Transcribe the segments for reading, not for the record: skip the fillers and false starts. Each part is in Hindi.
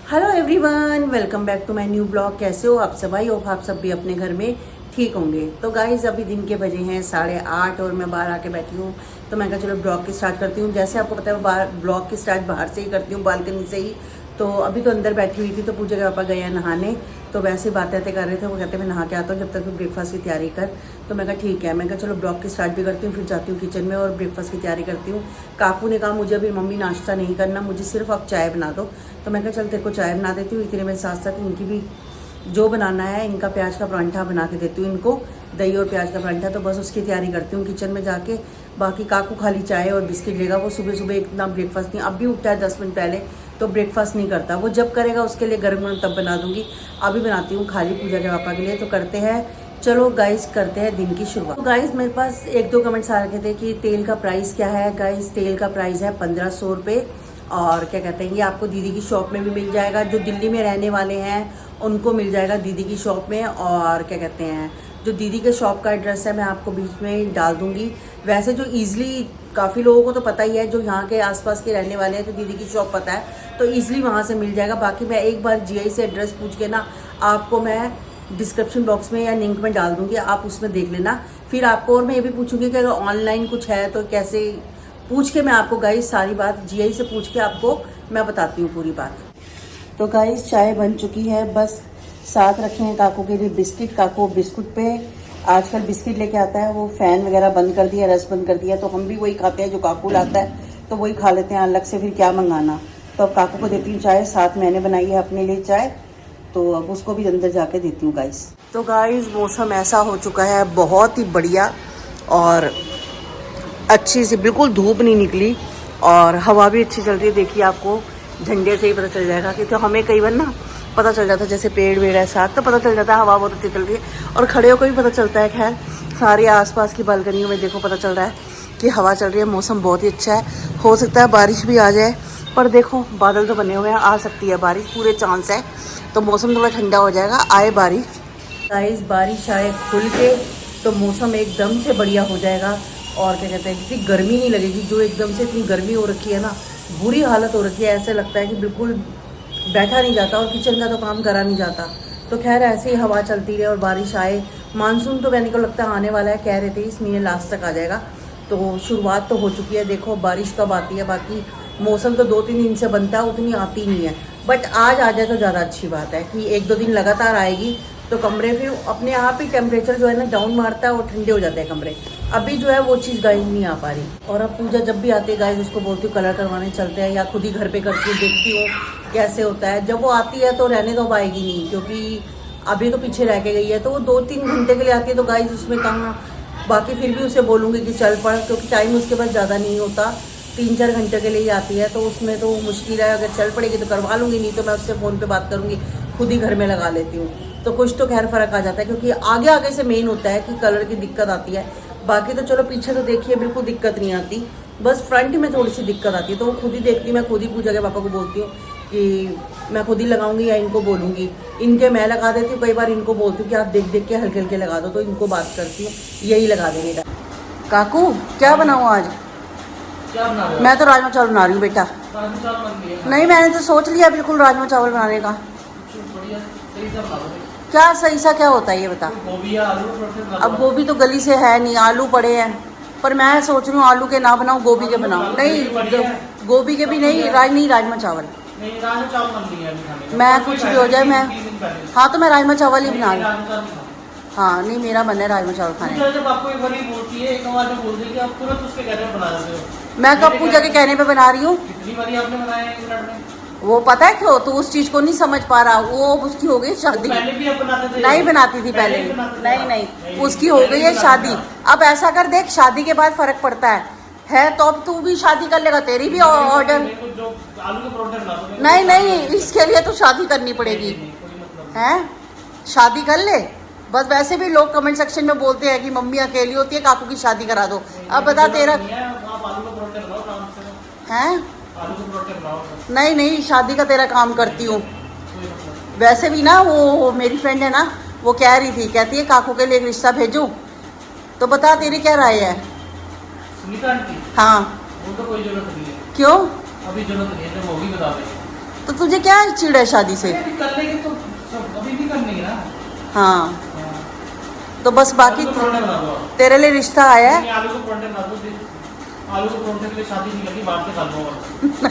Hello everyone, welcome back to my new blog. कैसे हो आप सब? आई होप आप सब भी अपने घर में ठीक होंगे। तो गाइज अभी दिन के बजे हैं 8:30 और मैं बाहर आके बैठी हूँ। तो मैं कहा चलो ब्लॉग की स्टार्ट करती हूँ। जैसे आपको पता है ब्लॉग की स्टार्ट बाहर से ही करती हूँ, बालकनी से ही। तो अभी तो अंदर बैठी हुई थी तो पूजा के पापा गए हैं नहाने। तो वैसे बातें कर रहे थे, वो कहते हैं मैं नहा के आता हूँ, जब तक तू ब्रेकफास्ट की तैयारी कर। तो मैं कहा ठीक है। मैं कहा चलो ब्लॉग की स्टार्ट भी करती हूँ, फिर जाती हूँ किचन में और ब्रेकफास्ट की तैयारी करती हूँ। काकू ने कहा मुझे अभी मम्मी नाश्ता नहीं करना, मुझे सिर्फ आप चाय बना दो। तो मैं कहा चल तेरे को चाय बना देती हूँ, इतने में साथ साथ इनकी भी जो बनाना है, इनका प्याज का परांठा बना के देती हूँ इनको, दही और प्याज का परांठा। तो बस उसकी तैयारी करती हूँ किचन में जाके। बाकी काकू खाली चाय और बिस्किट लेगा, वो सुबह सुबह इतना ब्रेकफास्ट नहीं, अब भी उठता है 10 मिनट पहले तो ब्रेकफास्ट नहीं करता। वो जब करेगा उसके लिए गर्म गर्म तब बना दूंगी। अभी बनाती हूँ खाली पूजा के पापा के लिए। तो करते हैं, चलो गाइस करते हैं दिन की शुरुआत। तो गाइस मेरे पास 1-2 कमेंट्स आ रखे थे कि तेल का प्राइस क्या है। गाइस तेल का प्राइस है 1500 रुपये। और क्या कहते हैं, ये आपको दीदी की शॉप में भी मिल जाएगा। जो दिल्ली में रहने वाले हैं उनको मिल जाएगा दीदी की शॉप में। और क्या कहते हैं, जो दीदी के शॉप का एड्रेस है मैं आपको बीच में डाल दूंगी। वैसे जो ईजिली काफ़ी लोगों को तो पता ही है, जो यहाँ के आसपास के रहने वाले हैं तो दीदी की शॉप पता है, तो ईजिली वहाँ से मिल जाएगा। बाकी मैं एक बार जीआई से एड्रेस पूछ के ना आपको मैं डिस्क्रिप्शन बॉक्स में या लिंक में डाल दूंगी, आप उसमें देख लेना। फिर आपको और मैं ये भी पूछूंगी कि अगर ऑनलाइन कुछ है तो कैसे, पूछ के मैं आपको गाइस सारी बात जीआई से पूछ के आपको मैं बताती हूँ पूरी बात। तो गाइस चाय बन चुकी है, बस साथ रखे हैं काकू के लिए बिस्किट। काकू बिस्कुट पे आजकल बिस्किट लेके आता है, वो फैन वगैरह बंद कर दिया, रस बंद कर दिया, तो हम भी वही खाते हैं जो काकू लाता है, तो वही खा लेते हैं, अलग से फिर क्या मंगाना। तो अब काकू को देती हूँ चाय, साथ मैंने बनाई है अपने लिए चाय, तो अब उसको भी अंदर जाके देती हूँ गाइस। तो गाइस मौसम ऐसा हो चुका है बहुत ही बढ़िया और अच्छी सी, बिल्कुल धूप नहीं निकली और हवा भी अच्छी चल रही है। देखिए आपको झंडे से ही पता चल जाएगा कि तो हमें कई बार ना पता चल जाता है, जैसे पेड़ वेड़ है साथ तो पता चल जाता है हवा बहुत अच्छी चल रही है, और खड़े होकर भी पता चलता है। खैर सारे आसपास की बालकनियों में देखो पता चल रहा है कि हवा चल रही है। मौसम बहुत ही अच्छा है, हो सकता है बारिश भी आ जाए, पर देखो बादल तो बने हुए हैं, आ सकती है बारिश, पूरे चांस है। तो मौसम थोड़ा ठंडा हो जाएगा, आए बारिश। गाइस बारिश आए खुल के तो मौसम एकदम से बढ़िया हो जाएगा। और क्या कहते हैं, इतनी गर्मी नहीं लगेगी, जो एकदम से इतनी गर्मी हो रखी है ना, बुरी हालत हो रखी है। ऐसे लगता है कि बिल्कुल बैठा नहीं जाता और किचन का तो काम करा नहीं जाता। तो खैर ऐसे ही हवा चलती रहे और बारिश आए। मानसून तो मैंने को लगता है आने वाला है, कह रहे थे इस महीने लास्ट तक आ जाएगा। तो शुरुआत तो हो चुकी है, देखो बारिश कब आती है। बाकी मौसम तो 2-3 दिन से बनता है, उतनी आती नहीं है, बट आज आ जाए तो ज़्यादा अच्छी बात है कि 1-2 दिन लगातार आएगी तो कमरे फिर अपने आप ही टेम्परेचर जो है ना डाउन मारता है और ठंडे हो जाते हैं कमरे। अभी जो है वो चीज़ गाइस नहीं आ पा रही। और अब पूजा जब भी आती है गाइस उसको बोलती हूँ कलर करवाने चलते हैं, या खुद ही घर पे करती हूँ, देखती हूँ कैसे होता है। जब वो आती है तो रहने तो अब आएगी नहीं, क्योंकि अभी तो पीछे रह के गई है, तो वो 2-3 घंटे के लिए आती है। तो गाइस उसमें कहाँ, बाकी फिर भी उसे बोलूँगी कि चल पड़, क्योंकि टाइम उसके पास ज़्यादा नहीं होता, 3-4 घंटे के लिए ही आती है। तो उसमें तो मुश्किल है, अगर चल पड़ेगी तो करवा लूँगी, नहीं तो मैं उससे फ़ोन पे बात करूँगी, खुद ही घर में लगा लेती हूँ। तो कुछ तो खैर फ़र्क आ जाता है, क्योंकि आगे आगे से मेन होता है कि कलर की दिक्कत आती है। बाकी तो चलो पीछे तो देखिए बिल्कुल दिक्कत नहीं आती, बस फ्रंट में थोड़ी सी दिक्कत आती है। तो वो खुद ही देखती, मैं खुद ही पूजा के पापा को बोलती हूँ कि मैं खुद ही लगाऊंगी या इनको बोलूँगी। इनके मैं लगा देती हूँ, कई बार इनको बोलती हूँ कि आप देख देख के हल्के हल्के लगा दो, तो इनको बात करती हूँ यही लगा देंगे। काकू क्या बनाऊँ आज? क्या बना रहे हो? मैं तो राजमा चावल बना रही हूँ बेटा। राजमा चावल बन गए हैं। नहीं मैंने तो सोच लिया बिल्कुल राजमा चावल बनाने का। बढ़िया सही से बना दो। क्या सही सा क्या होता है ये बता? गोभी या आलू पराठे बना अब दो। गोभी तो गली से है नहीं, आलू पड़े हैं, पर मैं सोच रही हूँ आलू के ना बनाऊँ, गोभी के बनाऊँ। नहीं गोभी के भी नहीं, राजमा चावल। नहीं राजमा चावल बन गए हैं अभी खाने को। मैं कुछ भी हो जाए मैं, 3 दिन पहले। हाँ तो मैं राजमा चावल ही बना रही हूँ। राजमा चावल बनाओ। हाँ नहीं मेरा मन है राजमा चावल खाने। पूजा जब आपको एक बार बोलती है, एक बार में बोल दी कि आप तुरंत उसके कहने पे बना देते हो। मैं कब पूजा के कहने पे बना रही हूँ? कितनी बारी आपने बनाया है 1 मिनट में? वो पता है क्यों, तो उस चीज को नहीं समझ पा रहा, वो उसकी हो गई शादी। पहले भी आप बनाते थे? नहीं बनाती थी पहले, भी बनाते थे नहीं आप? नहीं उसकी हो गई है शादी। अब ऐसा कर देख, शादी के बाद फर्क पड़ता है तो अब तू भी शादी कर लेगा, तेरी भी ऑर्डर। जो आलू के परोठे बना दो। नहीं नहीं इसके लिए तो शादी करनी पड़ेगी, है शादी कर ले बस। वैसे भी लोग कमेंट सेक्शन में बोलते हैं कि मम्मी अकेली होती है, काकू की शादी करा दो। अब बता तेरा आप आलू के परोठे बनाओ आराम से। है। आलू के परोठे बनाओ। नहीं नहीं शादी का तेरा काम करती हूँ। वैसे भी ना वो मेरी फ्रेंड है ना, वो कह रही थी, कहती है काकू के लिए एक रिश्ता भेजूं, तो बता तेरी क्या राय है? सुनीता आंटी? हाँ। वो तो कोई जरूरत नहीं है। क्यों? अभी जरूरत नहीं है, जब होगी बता देंगे। तो तुझे क्या चिड़ है शादी से? कर लेंगे तो अभी नहीं करनी है ना। हाँ तो बस बाकी आलू के पराठे बना दो आप। तेरे लिए रिश्ता आया है। नहीं, आलू के पराठे बना दो। आलू के पराठे के लिए शादी नहीं करनी, बाहर से खा लूंगा।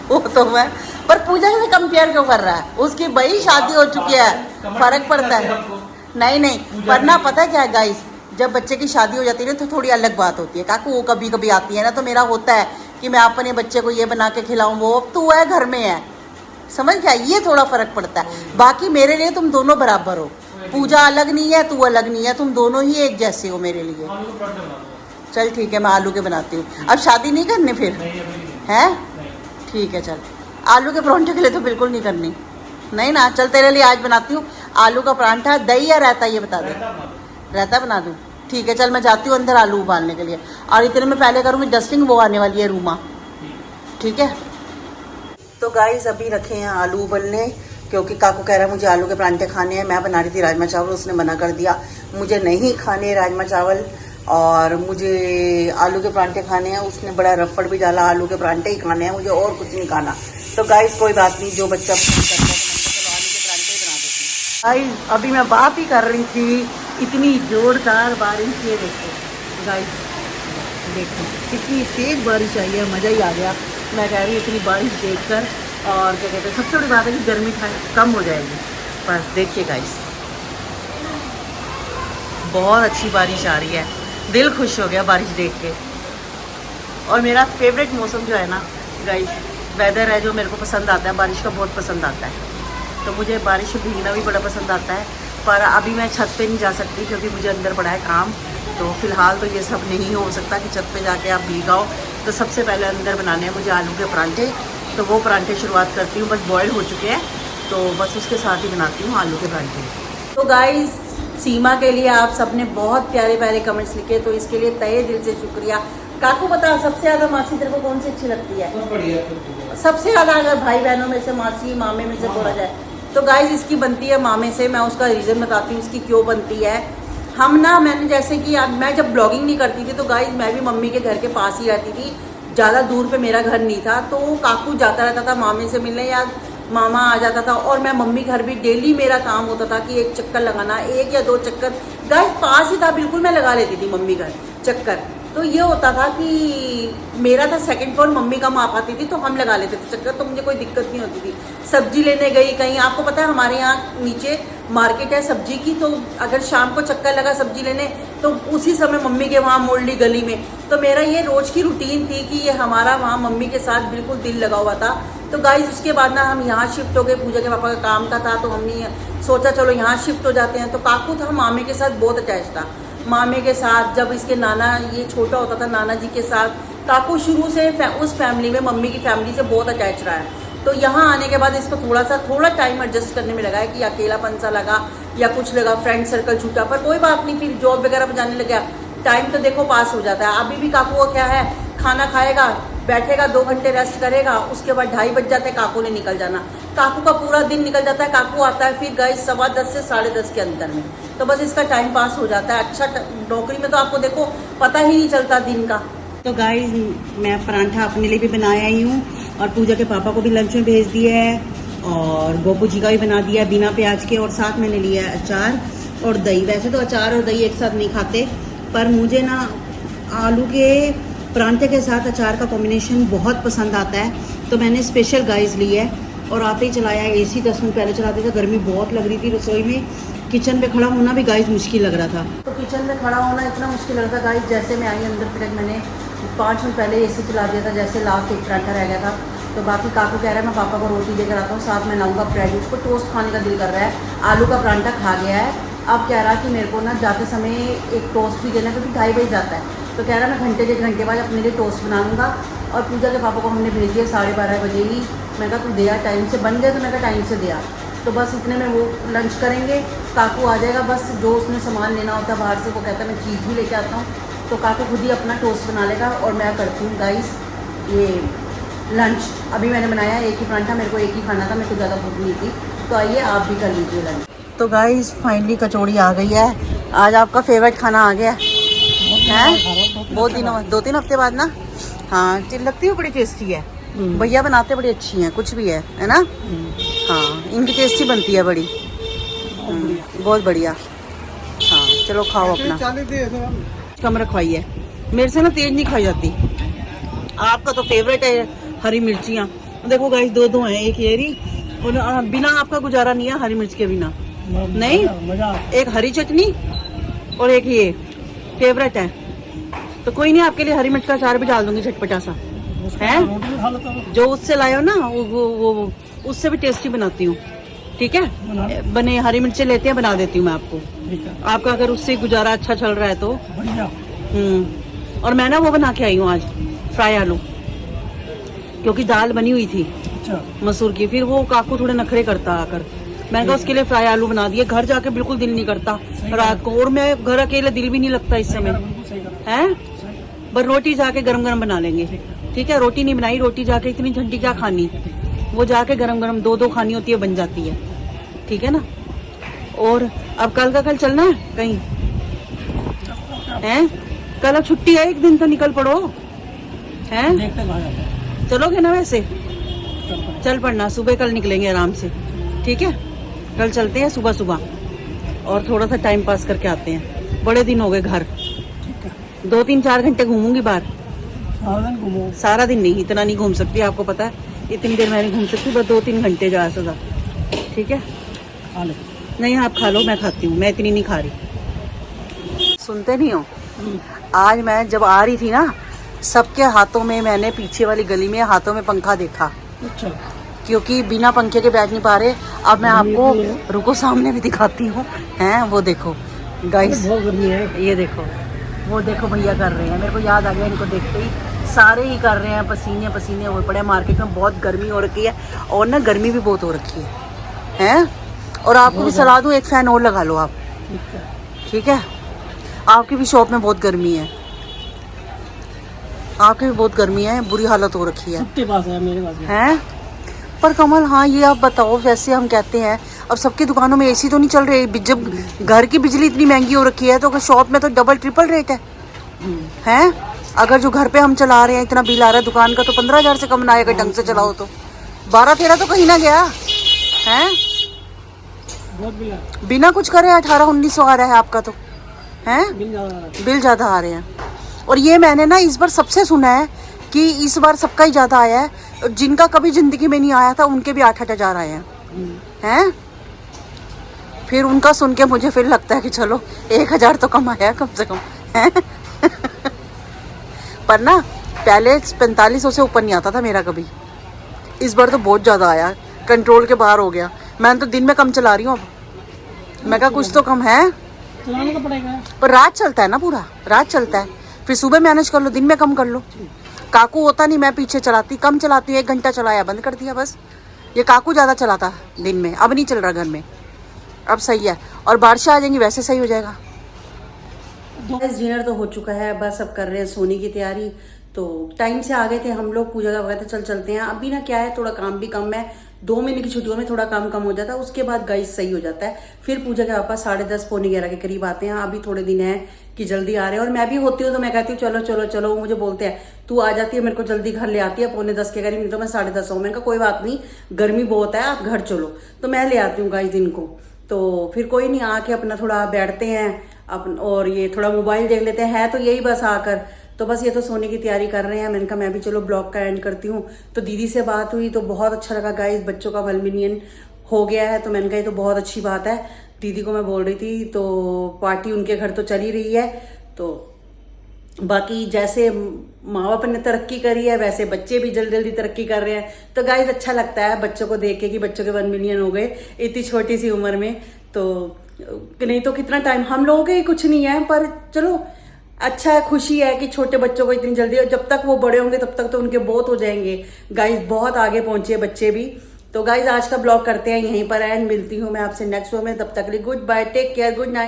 वो तो मैं, पर पूजा से कंपेयर क्यों कर रहा है? उसकी भाई शादी हो चुकी है, फर्क पड़ता है। नहीं नहीं, पर ना पता है क्या है गाइस, जब बच्चे की शादी हो जाती है ना तो थोड़ी अलग बात होती है। काकू वो कभी कभी आती है ना, तो मेरा होता है कि मैं अपने बच्चे को ये बना के खिलाऊं, वो अब तू है घर में है, समझ क्या, ये थोड़ा फर्क पड़ता है। बाकी मेरे लिए तुम दोनों बराबर हो, पूजा अलग नहीं है, तू अलग नहीं है, तुम दोनों ही एक जैसे हो मेरे लिए। आलू के पराठे बना दो। चल ठीक है, मैं आलू के बनाती हूँ। अब शादी नहीं करनी फिर? नहीं अभी नहीं। है नहीं। ठीक है, चल आलू के परांठे के लिए तो बिल्कुल नहीं करनी, नहीं ना। चल तेरे लिए आज बनाती हूँ आलू का परांठा, दही या रायता ये बता दे। रायता बना दो। रायता बना दूँ? ठीक है, चल मैं जाती हूँ अंदर आलू उबालने के लिए, और इतने में पहले करूँगी डस्टिंग, वो आने वाली है रूमा, ठीक है। तो गाइस अभी रखे हैं आलू उबलने, क्योंकि काकू कह रहा है मुझे आलू के परांठे खाने हैं। मैं बना रही थी राजमा चावल, उसने मना कर दिया, मुझे नहीं खाने राजमा चावल और मुझे आलू के परांठे खाने हैं। उसने बड़ा रफड़ भी डाला, आलू के परांठे ही खाने हैं मुझे, और कुछ नहीं खाना। तो गाइस कोई बात नहीं, जो बच्चा करता है तो मैंने कहा चलो आलू के परांठे ही बना देती हूँ। गाइस अभी मैं बात ही कर रही थी, इतनी जोरदार बारिश, ये देखो गाइस, देखो कितनी तेज बारिश आई है, मज़ा ही आ गया। मैं कह रही हूँ इतनी बारिश देखकर, और क्या कहते हैं, सबसे बड़ी बात है कि गर्मी कम हो जाएगी। बस देखिए गाइस, बहुत अच्छी बारिश आ रही है, दिल खुश हो गया बारिश देख के। और मेरा फेवरेट मौसम जो है ना गाइस, वेदर है जो मेरे को पसंद आता है, बारिश का बहुत पसंद आता है। तो मुझे बारिश में भीगना भी बड़ा पसंद आता है, पर अभी मैं छत पे नहीं जा सकती क्योंकि मुझे अंदर पड़ा है काम। तो फिलहाल तो ये सब नहीं हो सकता कि छत पे जाके आप भीगाओ। तो सबसे पहले अंदर बनाने हैं मुझे आलू के परांठे, तो वो परांठे शुरुआत करती हूँ। बस बॉयल हो चुके हैं, तो बस उसके साथ ही बनाती हूँ आलू के परांठे। तो गाइस सीमा के लिए आप सबने बहुत प्यारे प्यारे कमेंट्स लिखे, तो इसके लिए तहे दिल से शुक्रिया। काकू बता, सबसे ज़्यादा मासी तेरे को कौन सी अच्छी लगती है? सब बढ़िया। सबसे ज़्यादा अगर भाई बहनों में से मासी मामे में से बोला जाए तो गाइस इसकी बनती है मामे से। मैं उसका रीज़न बताती हूँ इसकी क्यों बनती है। मैंने जैसे कि मैं जब ब्लॉगिंग नहीं करती थी तो गाइस मैं भी मम्मी के घर के पास ही रहती थी, ज़्यादा दूर पे मेरा घर नहीं था। तो काकू जाता रहता था मामे से मिलने, या मामा आ जाता था, और मैं मम्मी घर भी डेली मेरा काम होता था कि एक चक्कर लगाना, 1 या 2 चक्कर। गाइस पास ही था बिल्कुल, मैं लगा लेती थी मम्मी घर चक्कर। तो ये होता था कि मेरा था सेकंड फ्लोर, मम्मी कम आ पाती थी तो हम लगा लेते थे चक्कर, तो मुझे कोई दिक्कत नहीं होती थी। सब्जी लेने गई कहीं, आपको पता है हमारे यहाँ नीचे मार्केट है सब्जी की, तो अगर शाम को चक्कर लगा सब्जी लेने तो उसी समय मम्मी के वहाँ मोड़ ली गली में। तो मेरा ये रोज़ की रूटीन थी कि ये हमारा वहाँ मम्मी के साथ बिल्कुल दिल लगा हुआ था। तो गाइस उसके बाद ना हम यहाँ शिफ्ट हो गए, पूजा के पापा का काम का था, तो हमने सोचा चलो यहाँ शिफ्ट हो जाते हैं। तो काकू था मामे के साथ बहुत अटैच था, मामे के साथ। जब इसके नाना ये छोटा होता था नाना जी के साथ, काकू शुरू से उस फैमिली में मम्मी की फैमिली से बहुत अटैच रहा है। तो यहाँ आने के बाद इसको थोड़ा टाइम एडजस्ट करने में लगा है कि अकेलापन सा लगा या कुछ लगा, फ्रेंड सर्कल छूटा, पर कोई बात नहीं, फिर जॉब वगैरह पर जाने लगा, टाइम तो देखो पास हो जाता है। अभी भी काकू को क्या है, खाना खाएगा, बैठेगा, 2 घंटे रेस्ट करेगा, उसके बाद 2:30 बज जाते हैं, काकू ने निकल जाना। काकू का पूरा दिन निकल जाता है, काकू आता है फिर गाइस 10:15 से 10:30 के अंदर में। तो बस इसका टाइम पास हो जाता है। अच्छा नौकरी में तो आपको देखो पता ही नहीं चलता दिन का। तो गाइस मैं परांठा अपने लिए भी बनाया ही हूँ, और पूजा के पापा को भी लंच में भेज दिया है, और गोपू जी का भी बना दिया है बिना प्याज के, और साथ मैंने लिया है अचार और दही। वैसे तो अचार और दही एक साथ नहीं खाते, पर मुझे ना आलू के परांठे के साथ अचार का कॉम्बिनेशन बहुत पसंद आता है। तो मैंने स्पेशल गाइस ली है, और आते ही चलाया एसी। 10 मिनट पहले चलाते थे, गर्मी बहुत लग रही थी रसोई में, किचन पे खड़ा होना भी गाइस मुश्किल लग रहा था। तो किचन में खड़ा होना इतना मुश्किल लग रहा था गाइस, जैसे मैं आई अंदर फिर मैंने 5 मिनट पहले एसी चला दिया था, जैसे लास्ट एक पराठा रह गया था। तो बाकी काकू कह रहा है मैं पापा को रोटी देकर आता हूँ, साथ में लाऊंगा ब्रेड, उसको टोस्ट खाने का दिल कर रहा है। आलू का परांठा खा गया है, अब कह रहा कि मेरे को ना जाते समय एक टोस्ट भी देना, क्योंकि 2:30 बजे जाता है। तो कह रहा मैं घंटे 1 घंटे बाद अपने लिए टोस्ट बना लूँगा। और पूजा के पापा को हमने भेज दिया 12:30 बजे ही। मैं कहा तू दिया टाइम से बन गया, तो मैं कहा टाइम से दिया। तो बस इतने में वो लंच करेंगे, काकू आ जाएगा, बस जो उसने सामान लेना होता है बाहर से वो कहता है मैं चीज़ भी लेके आता हूँ। तो काकू खुद ही अपना टोस्ट बना लेगा, और मैं करती हूँ गाइस ये लंच। अभी मैंने बनाया एक ही परांठा, मेरे को एक ही खाना था, मेरे को ज़्यादा भूख नहीं थी। तो आइए आप भी कर लीजिए लंच। तो गाइस फाइनली कचौड़ी आ गई है, आज आपका फेवरेट खाना आ गया है। बहुत दिनों 2-3 हफ्ते बाद ना। हाँ लगती है बड़ी टेस्टी है, भैया बनाते बड़ी अच्छी हैं, कुछ भी है ना। हाँ, इनकी टेस्टी बनती है बड़ी। बहुत बढ़िया। हाँ चलो खाओ अपना। कम रखवाइए, मेरे से ना तेज नहीं खाई जाती। आपका तो फेवरेट है हरी मिर्चियाँ। देखो गाइस, दो हैं, एक ये रही, और बिना आपका गुजारा नहीं है हरी मिर्च के बिना। नहीं, एक हरी चटनी और एक ये फेवरेट है। तो कोई नहीं, आपके लिए हरी मिर्च का अचार भी डाल दूंगी चटपटा सा, है जो उससे लाए हो ना, वो उससे भी टेस्टी बनाती हूँ। ठीक है, बने हरी मिर्चें लेते हैं, बना देती हूँ मैं आपको। आपका अगर उससे गुजारा अच्छा चल रहा है तो। और मैं ना वो बना के आई हूँ आज, फ्राई आलू, क्योंकि दाल बनी हुई थी मसूर की। फिर वो काकू थोड़े नखरे करता आकर, मैंने कहा उसके लिए फ्राई आलू बना दिए। घर जाके बिल्कुल दिल नहीं करता रात को, और मैं घर अकेले दिल भी नहीं लगता इस समय, है। पर रोटी जाके गरम गरम बना लेंगे। ठीक है, रोटी नहीं बनाई, रोटी जाके इतनी ठंडी क्या खानी, वो जाके गरम गरम दो खानी होती है, बन जाती है। ठीक है ना। और अब कल का कल चलना है कहीं, है कल अब छुट्टी है, एक दिन तो निकल पड़ो, है। चलोगे ना वैसे? चल पड़ना, सुबह कल निकलेंगे आराम से। ठीक है, कल चलते हैं सुबह सुबह, और थोड़ा सा टाइम पास करके आते हैं। बड़े दिन हो गए घर, 2-3-4 घंटे घूमूंगी बाहर। सारा दिन नहीं, इतना नहीं घूम सकती, आपको पता है इतनी देर मैं नहीं घूम सकती, बस 2-3 घंटे ज्यादा से ज्यादा। ठीक है, नहीं आप खा लो, मैं खाती हूँ, मैं इतनी नहीं खा रही। सुनते नहीं हो? आज मैं जब आ रही थी ना, सबके हाथों में, मैंने पीछे वाली गली में हाथों में पंखा देखा। अच्छा। क्योंकि बिना पंखे के बैठ नहीं पा रहे। अब मैं आपको, रुको सामने भी दिखाती हूँ, हैं वो देखो गाइस, ये देखो, वो देखो भैया कर रहे हैं। मेरे को याद आ गया इनको देखते ही, सारे ही कर रहे हैं, पसीने पसीने हो पड़े। मार्केट में बहुत गर्मी हो रखी है, और ना गर्मी भी बहुत हो रखी है, हैं। और आपको भी सलाह दूँ, एक फैन और लगा लो आप। ठीक है, आपकी भी शॉप में बहुत गर्मी है, आपकी भी बहुत गर्मी है, बुरी हालत हो रखी है। सबके पास है, मेरे पास है। पर कमल, हाँ ये आप बताओ, वैसे हम कहते हैं अब सबकी दुकानों में एसी तो नहीं चल रही, जब घर की बिजली इतनी महंगी हो रखी है, तो शॉप में तो डबल ट्रिपल रेट है, हैं। अगर जो घर पे हम चला रहे हैं, इतना बिल आ रहा है दुकान का, तो 15,000 से कम ना आएगा ढंग से चलाओ तो। 12-13 तो कहीं ना गया, हैं। बिना कुछ करे 1800-1900 आ रहा है आपका तो, हैं। बिल ज़्यादा आ रहे हैं। और ये मैंने ना इस बार सबसे सुना है कि इस बार सबका ही ज़्यादा आया है, जिनका कभी ज़िंदगी में नहीं आया था उनके भी 8-8 हज़ार आए हैं, हैं। फिर उनका सुन के मुझे फिर लगता है कि चलो 1,000 तो कम आया कम से कम, हैं। पर ना पहले 4500 से ऊपर नहीं आता था मेरा कभी, इस बार तो बहुत ज़्यादा आया, कंट्रोल के बाहर हो गया। मैंने तो दिन में कम चला रही हूँ अब, मैं कहा कुछ तो कम है, चलाना तो पड़ेगा। पर रात चलता है ना, पूरा रात चलता है, फिर सुबह मैनेज कर लो, दिन में कम कर लो। काकू होता नहीं, मैं पीछे चलाती, कम चलाती हूँ, 1 घंटा चलाया बंद कर दिया बस। ये काकू ज़्यादा चलाता दिन में, अब नहीं चल रहा घर में, अब सही है। और बारिश आ जाएंगी वैसे सही हो जाएगा। डिनर तो हो चुका है, बस अब कर रहे हैं सोने की तैयारी। तो टाइम से आ गए थे हम लोग, पूजा का वगैरह चल चलते हैं। अभी ना क्या है, थोड़ा काम भी कम है, 2 महीने की छुट्टियों में थोड़ा काम कम हो जाता है, उसके बाद गाइस सही हो जाता है। फिर पूजा के पापा 10:30-11 के करीब आते हैं। अभी थोड़े दिन है कि जल्दी आ रहे हैं, और मैं भी होती हूँ तो मैं कहती हूँ चलो चलो चलो, वो मुझे बोलते हैं तू आ जाती है, मेरे को जल्दी घर ले आती है 9:45 के करीब, नहीं तो मैं 10:30 हूँ। मैंने कहा कोई बात नहीं, गर्मी बहुत है, आप घर चलो, तो मैं ले आती हूँ गाइस इनको। तो फिर कोई नहीं, आके अपना थोड़ा बैठते हैं और ये थोड़ा मोबाइल देख लेते हैं, तो यही बस आकर। तो बस ये तो सोने की तैयारी कर रहे हैं। मैंने कहा मैं भी चलो ब्लॉग का एंड करती हूँ। तो दीदी से बात हुई तो बहुत अच्छा लगा गाइस, बच्चों का वल्मिनियन हो गया है, तो मैंने कहा ये तो बहुत अच्छी बात है। दीदी को मैं बोल रही थी, तो पार्टी उनके घर तो चल ही रही है। तो बाकी जैसे माँ बाप ने तरक्की करी है, वैसे बच्चे भी जल्दी जल्दी तरक्की कर रहे हैं। तो गाइस अच्छा लगता है बच्चों को देख के कि बच्चों के 1 मिलियन हो गए इतनी छोटी सी उम्र में। तो नहीं तो कितना टाइम हम लोगों के कुछ नहीं है, पर चलो अच्छा है, खुशी है कि छोटे बच्चों को इतनी जल्दी, और जब तक वो बड़े होंगे तब तक तो उनके बहुत हो जाएंगे गाइस, बहुत आगे पहुंचे बच्चे भी। तो गाइस आज का ब्लॉग करते हैं यहीं पर एंड, मिलती हूँ मैं आपसे नेक्स्ट शो में। तब तक के लिए goodbye, take care, good night.